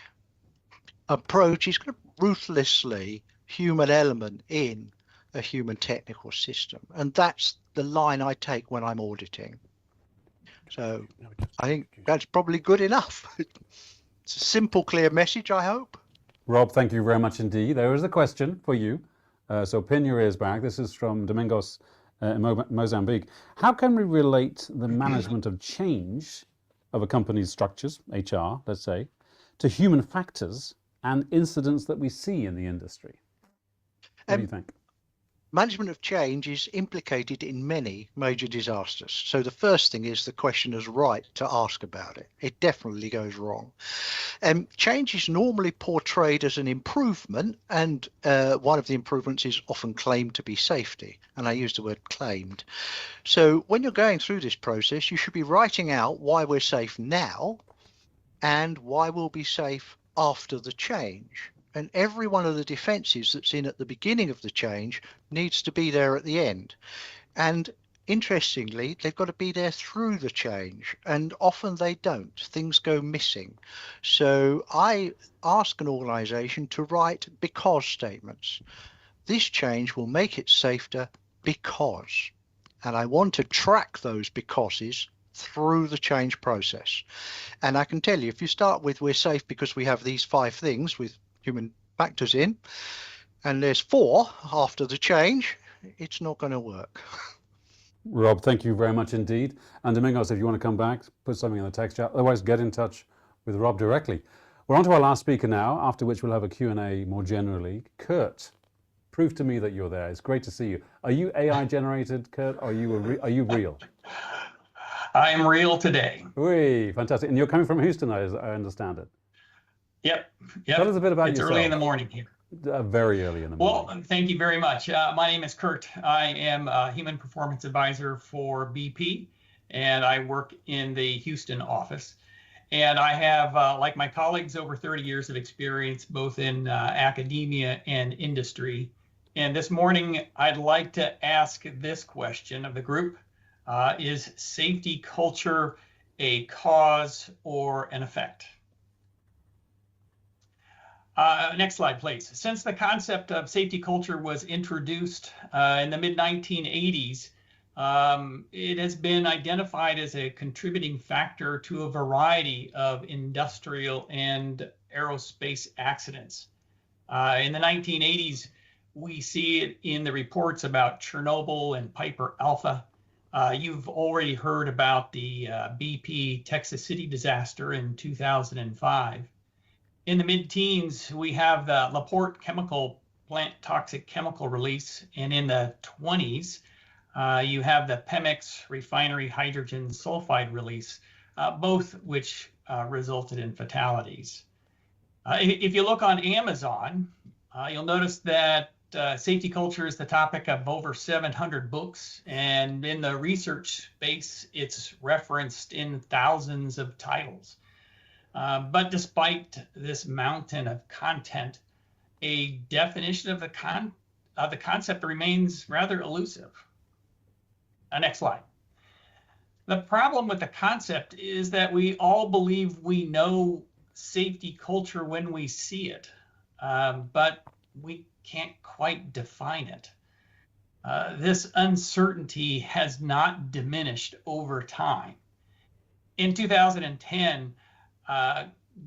approach is kind of ruthlessly human element in a human technical system, and that's the line I take when I'm auditing. So I think that's probably good enough. It's a simple, clear message, I hope. Rob, thank you very much indeed. There is a question for you, so pin your ears back. This is from Domingos in Mozambique. How can we relate the management of change of a company's structures, HR, let's say, to human factors and incidents that we see in the industry? What do you think? Management of change is implicated in many major disasters. So the first thing is the questioner's right to ask about it. It definitely goes wrong. Change is normally portrayed as an improvement, and one of the improvements is often claimed to be safety. And I use the word claimed. So when you're going through this process, you should be writing out why we're safe now and why we'll be safe after the change. And every one of the defenses that's in at the beginning of the change needs to be there at the end. And interestingly, they've got to be there through the change, and often they don't. Things go missing. So I ask an organization to write because statements. This change will make it safer because. And I want to track those becauses through the change process. And I can tell you, if you start with we're safe because we have these 5 things with human factors in, and there's 4 after the change, it's not going to work. Rob, thank you very much indeed. And Domingos, if you want to come back, put something in the text chat. Otherwise, get in touch with Rob directly. We're on to our last speaker now, after which we'll have a Q&A more generally. Kurt, prove to me that you're there. It's great to see you. Are you AI generated, Kurt, or are you real? I am real today. Whee, fantastic. And you're coming from Houston, I understand it. Yep. Tell us a bit about yourself. It's early in the morning here. Very early in the morning. Well, thank you very much. My name is Kurt. I am a Human Performance Advisor for BP, and I work in the Houston office. And I have, like my colleagues, over 30 years of experience, both in academia and industry. And this morning, I'd like to ask this question of the group. Is safety culture a cause or an effect? Next slide, please. Since the concept of safety culture was introduced in the mid-1980s, it has been identified as a contributing factor to a variety of industrial and aerospace accidents. In the 1980s, we see it in the reports about Chernobyl and Piper Alpha. You've already heard about the BP Texas City disaster in 2005. In the mid-teens, we have the LaPorte chemical plant toxic chemical release, and in the 20s, you have the Pemex refinery hydrogen sulfide release, both which resulted in fatalities. If you look on Amazon, you'll notice that safety culture is the topic of over 700 books, and in the research space, it's referenced in thousands of titles. But despite this mountain of content, a definition of the concept remains rather elusive. Next slide. The problem with the concept is that we all believe we know safety culture when we see it, but we can't quite define it. This uncertainty has not diminished over time. In 2010,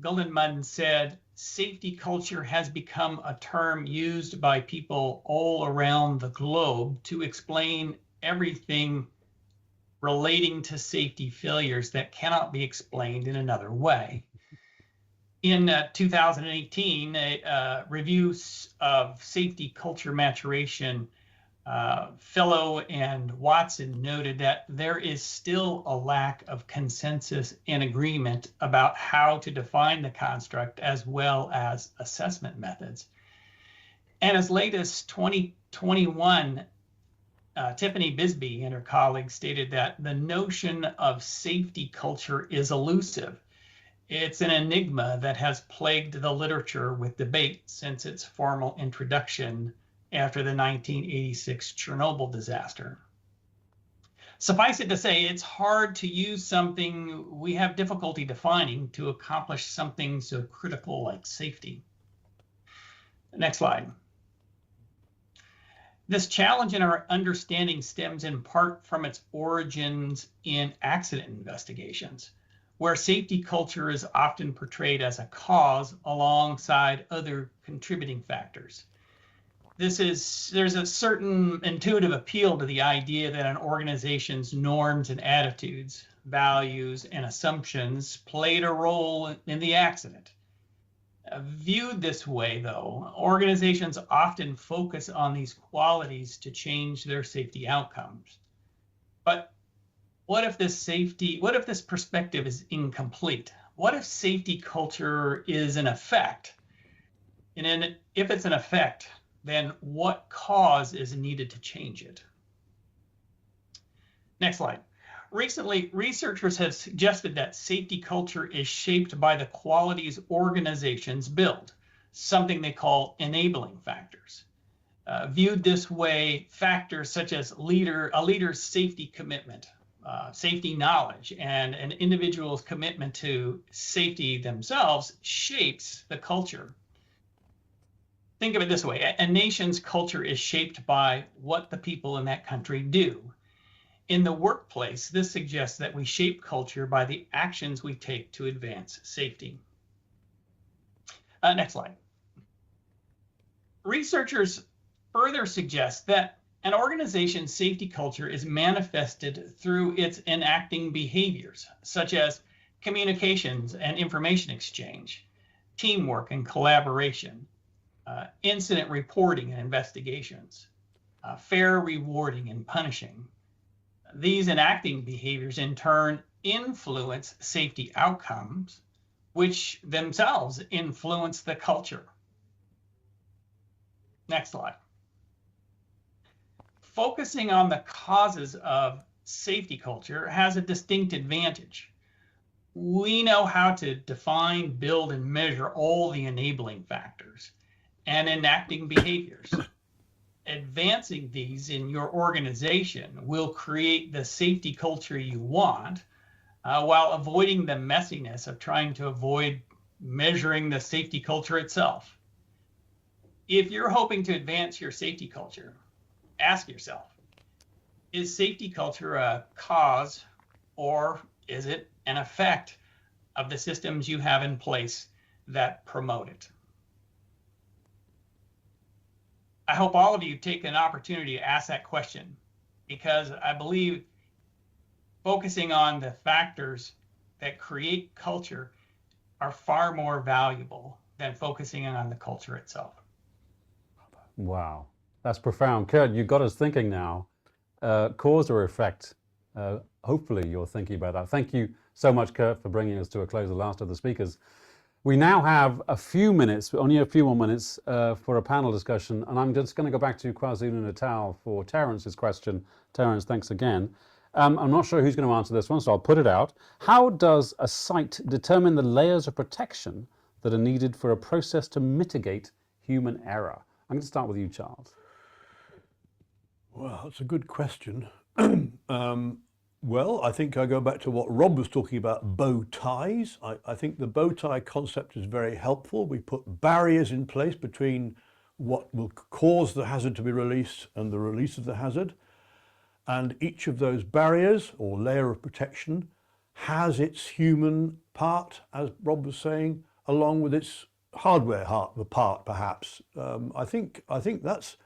Guldenman said, safety culture has become a term used by people all around the globe to explain everything relating to safety failures that cannot be explained in another way. In 2018, a review of safety culture maturation, Fellow and Watson noted that there is still a lack of consensus and agreement about how to define the construct as well as assessment methods. And as late as 2021, Tiffany Bisbee and her colleagues stated that the notion of safety culture is elusive. It's an enigma that has plagued the literature with debate since its formal introduction after the 1986 Chernobyl disaster. Suffice it to say, it's hard to use something we have difficulty defining to accomplish something so critical like safety. Next slide. This challenge in our understanding stems in part from its origins in accident investigations, where safety culture is often portrayed as a cause alongside other contributing factors. There's a certain intuitive appeal to the idea that an organization's norms and attitudes, values, and assumptions played a role in the accident. Viewed this way, though, organizations often focus on these qualities to change their safety outcomes. But what if this perspective is incomplete? What if safety culture is an effect? And if it's an effect, then what cause is needed to change it? Next slide. Recently, researchers have suggested that safety culture is shaped by the qualities organizations build, something they call enabling factors. Viewed this way, factors such as a leader's safety commitment, safety knowledge, and an individual's commitment to safety themselves shapes the culture. Think of it this way, a nation's culture is shaped by what the people in that country do. In the workplace, this suggests that we shape culture by the actions we take to advance safety. Next slide. Researchers further suggest that an organization's safety culture is manifested through its enacting behaviors, such as communications and information exchange, teamwork and collaboration, incident reporting and investigations, fair rewarding and punishing. These enacting behaviors in turn influence safety outcomes, which themselves influence the culture. Next slide. Focusing on the causes of safety culture has a distinct advantage. we know how to define, build, and measure all the enabling factors and enacting behaviors. Advancing these in your organization will create the safety culture you want, while avoiding the messiness of trying to avoid measuring the safety culture itself. If you're hoping to advance your safety culture, ask yourself, is safety culture a cause or is it an effect of the systems you have in place that promote it? I hope all of you take an opportunity to ask that question, because I believe focusing on the factors that create culture are far more valuable than focusing on the culture itself. Wow, that's profound. Kurt, you got us thinking now. Cause or effect? Hopefully you're thinking about that. Thank you so much, Kurt, for bringing us to a close, the last of the speakers. We now have a few minutes, only a few more minutes, for a panel discussion. And I'm just going to go back to KwaZulu-Natal for Terence's question. Terence, thanks again. I'm not sure who's going to answer this one, so I'll put it out. How does a site determine the layers of protection that are needed for a process to mitigate human error? I'm going to start with you, Charles. Well, that's a good question. Well, I think I go back to what Rob was talking about, bow ties. I think the bow tie concept is very helpful. We put barriers in place between what will cause the hazard to be released and the release of the hazard. And each of those barriers or layer of protection has its human part, as Rob was saying, along with its hardware part, perhaps. I think that's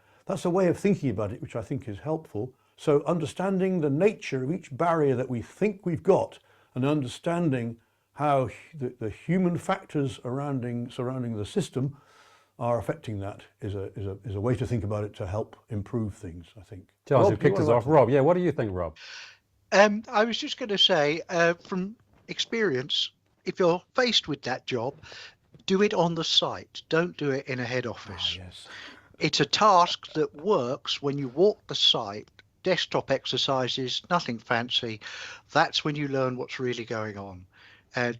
a way of thinking about it, which I think is helpful. So understanding the nature of each barrier that we think we've got, and understanding how the human factors surrounding the system are affecting that is a way to think about it to help improve things, I think. Charles, Rob, you kicked us off. Rob, yeah, what do you think, Rob? I was just going to say, from experience, if you're faced with that job, do it on the site. Don't do it in a head office. Yes. It's a task that works when you walk the site, desktop exercises, nothing fancy. That's when you learn what's really going on.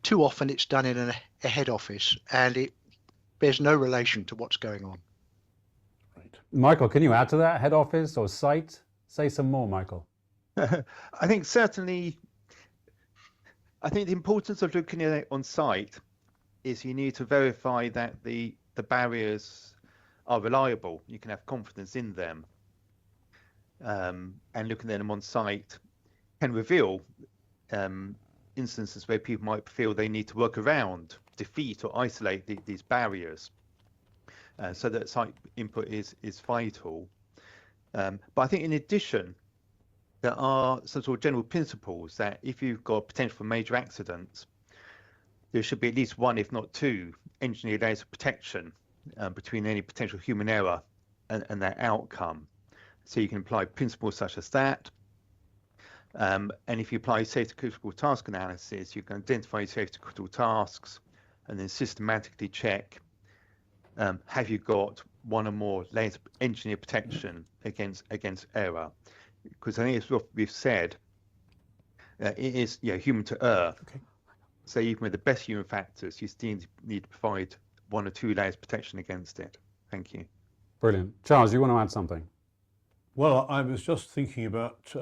Too often it's done in a head office, and it bears no relation to what's going on. Right. Michael, can you add to that? Head office or site? Say some more, Michael. I think certainly, I think the importance of looking at it on site is you need to verify that the barriers are reliable. You can have confidence in them. And looking at them on site can reveal instances where people might feel they need to work around, defeat or isolate these barriers. So that site input is vital. But I think in addition, there are some sort of general principles that if you've got potential for major accidents, there should be at least one, if not two, engineered layers of protection between any potential human error and that outcome. So you can apply principles such as that. And if you apply safety critical task analysis, you can identify safety critical tasks and then systematically check, have you got one or more layers of engineered protection against error? Because I think it's what we've said, it is human to err. Okay. So even with the best human factors, you still need to provide one or two layers of protection against it. Thank you. Brilliant. Charles, you want to add something? Well, I was just thinking about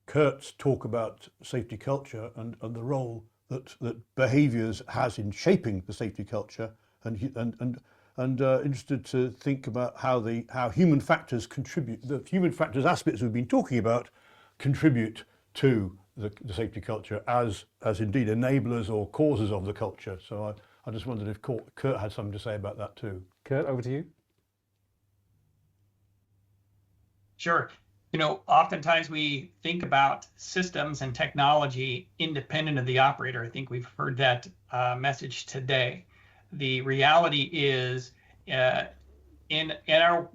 Kurt's talk about safety culture and the role that behaviours has in shaping the safety culture, and interested to think about how human factors contribute, the human factors aspects we've been talking about contribute to the safety culture as indeed enablers or causes of the culture. So I just wondered if Kurt had something to say about that too. Kurt, over to you. Sure. Oftentimes we think about systems and technology independent of the operator. I think we've heard that message today. The reality is, in our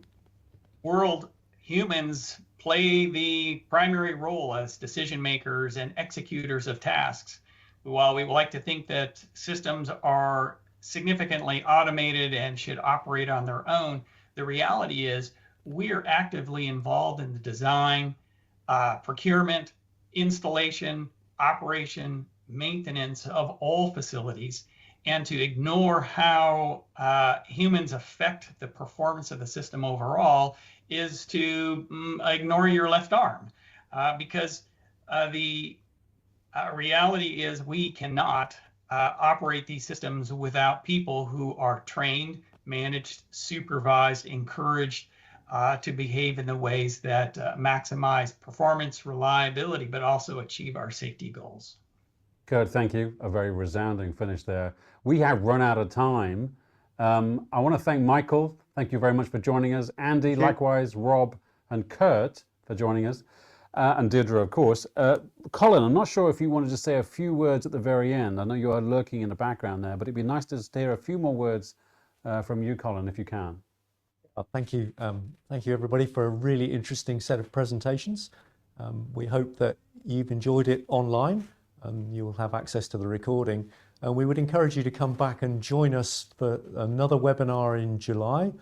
world, humans play the primary role as decision makers and executors of tasks. While we would like to think that systems are significantly automated and should operate on their own, the reality is we are actively involved in the design, procurement, installation, operation, maintenance of all facilities, and to ignore how humans affect the performance of the system overall is to ignore your left arm, because the reality is we cannot operate these systems without people who are trained, managed, supervised, encouraged to behave in the ways that maximize performance, reliability, but also achieve our safety goals. Kurt, thank you. A very resounding finish there. We have run out of time. I want to thank Michael. Thank you very much for joining us. Andy, likewise, Rob and Kurt for joining us. And Deirdre, of course. Colin, I'm not sure if you wanted to say a few words at the very end. I know you are lurking in the background there, but it'd be nice to hear a few more words from you, Colin, if you can. Thank you. Thank you, everybody, for a really interesting set of presentations. We hope that you've enjoyed it online and you will have access to the recording. And we would encourage you to come back and join us for another webinar in July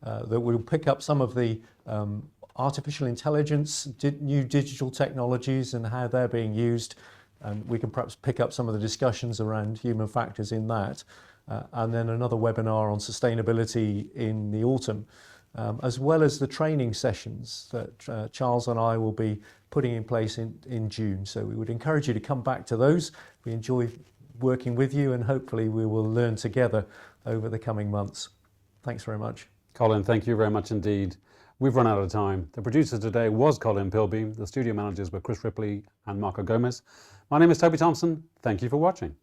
that will pick up some of the artificial intelligence, new digital technologies and how they're being used. And we can perhaps pick up some of the discussions around human factors in that. And then another webinar on sustainability in the autumn, as well as the training sessions that Charles and I will be putting in place in June. So we would encourage you to come back to those. We enjoy working with you and hopefully we will learn together over the coming months. Thanks very much. Colin, thank you very much indeed. We've run out of time. The producer today was Colin Pilbeam. The studio managers were Chris Ripley and Marco Gomez. My name is Toby Thompson. Thank you for watching.